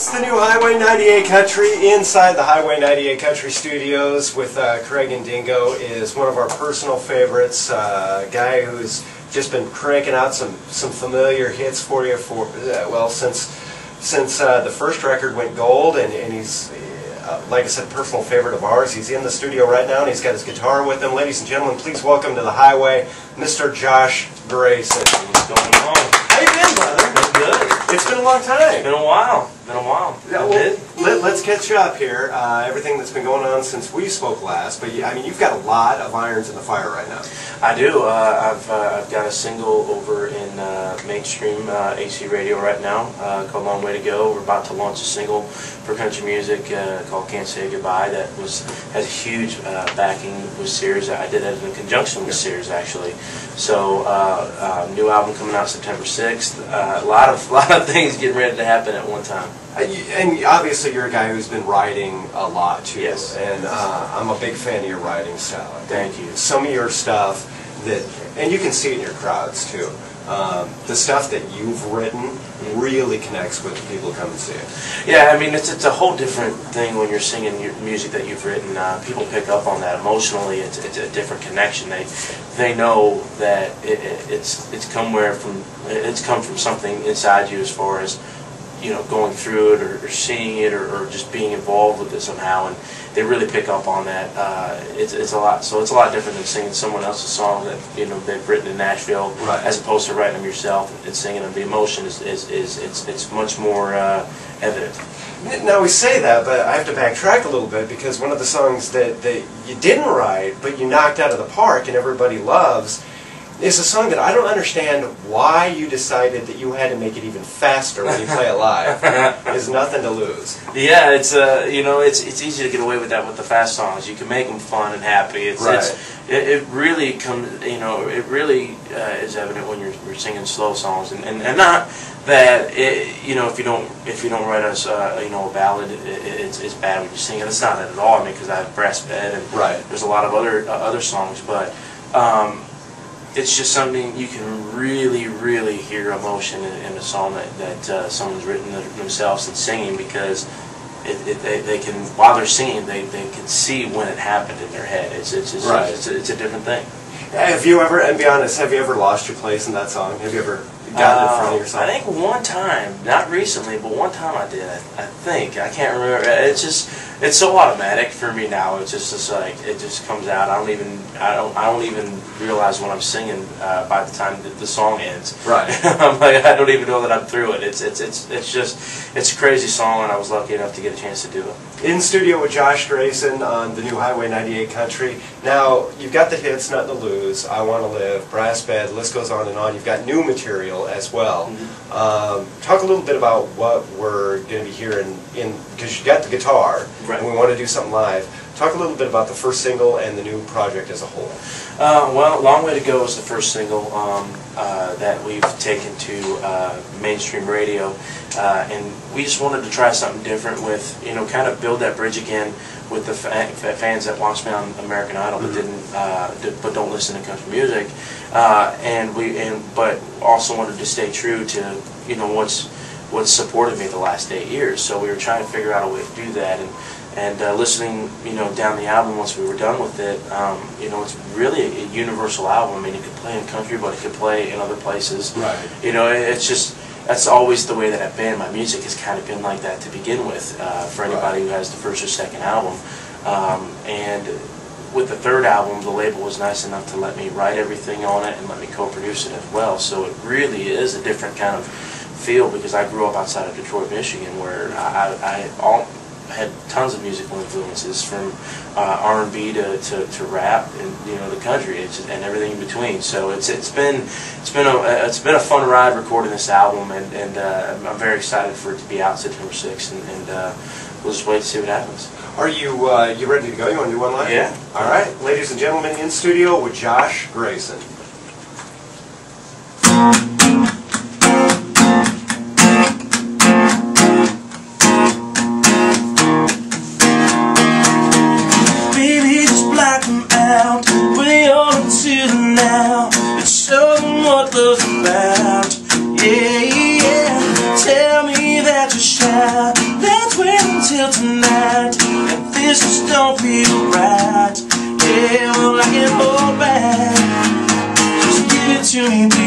It's the new Highway 98 Country. Inside the Highway 98 Country studios with Craig and Dingo is one of our personal favorites, a guy who's just been cranking out some familiar hits for you since the first record went gold, and he's, like I said, personal favorite of ours. He's in the studio right now, and he's got his guitar with him. Ladies and gentlemen, please welcome to the Highway, Mr. Josh Gracin. What's going on? How you been, brother? Been good. It's been a long time. It's been a while. Yeah, well, let's catch up here. Everything that's been going on since we spoke last, but I mean, you've got a lot of irons in the fire right now. I do. I've got a single over in mainstream AC radio right now called "Long Way to Go." We're about to launch a single for country music called "Can't Say Goodbye" that has huge backing with Sears. I did that in conjunction with Sears, actually. So new album coming out September 6th. A lot of things getting ready to happen at one time. And obviously you're a guy who's been writing a lot too. Yes. And I'm a big fan of your writing style. Thank you. Some of your stuff and you can see it in your crowds too. The stuff that you've written really connects with the people who come and see it. Yeah, I mean, it's a whole different thing when you're singing your music that you've written. People pick up on that emotionally. It's a different connection. They know that it's come from something inside you, as far as, you know, going through it or seeing it or just being involved with it somehow, and they really pick up on that. It's a lot. So it's a lot different than singing someone else's song that, you know, they've written in Nashville, right, as opposed to writing them yourself and singing them. The emotion it's much more evident. Now we say that, but I have to backtrack a little bit, because one of the songs that you didn't write but you knocked out of the park and everybody loves is a song that I don't understand why you decided that you had to make it even faster when you play it live. Is Nothing to Lose. Yeah, it's you know, it's easy to get away with that with the fast songs. You can make them fun and happy. It really comes, you know, it really is evident when you're singing slow songs, and not that you know, if you don't write us you know, a ballad, it's bad when you sing it. It's not that at all. I mean, because I have Brass Bed and there's a lot of other songs, but it's just something you can really hear emotion in a song that someone's written themselves and singing, because they can, while they're singing, they can see when it happened in their head. It's a different thing. Have you ever, and be honest, have you ever lost your place in that song? Have you ever gotten in front of yourself? I think one time, not recently, but one time I did. I think, I can't remember. It's so automatic for me now. It's just like, it just comes out. I don't even realize when I'm singing by the time the song ends. Right. I'm like, I don't even know that I'm through it. It's a crazy song, and I was lucky enough to get a chance to do it. In studio with Josh Gracin on the new Highway 98 Country. Now, you've got the hits, Nothing to Lose, I Want to Live, Brass Bed, the list goes on and on. You've got new material as well. Talk a little bit about what we're going to be hearing, because you got the guitar, and we want to do something live. Talk a little bit about the first single and the new project as a whole. Well, Long Way to Go is the first single that we've taken to mainstream radio, and we just wanted to try something different with, you know, kind of build that bridge again with the fans that watch me on American Idol but don't listen to country music, but also wanted to stay true to, you know, what's supported me the last 8 years. So we were trying to figure out a way to do that, and listening, you know, down the album once we were done with it, you know, it's really a universal album. I mean, it could play in country, but it could play in other places. Right. You know, it's just, that's always the way that I've been. My music has kind of been like that to begin with, for anybody who has the first or second album. And with the third album, the label was nice enough to let me write everything on it and let me co-produce it as well. So it really is a different kind of feel, because I grew up outside of Detroit, Michigan, where I had tons of musical influences, from R&B to rap, and, you know, the country, and everything in between. So it's been a fun ride recording this album, and I'm very excited for it to be out September 6th, and we'll just wait to see what happens. Are you ready to go? You want to do one live? Yeah. All right, ladies and gentlemen, in studio with Josh Gracin. What love's about, yeah, tell me that you shall till tonight, and this just don't feel right. Yeah, well I can't hold back. Just give it to me, baby.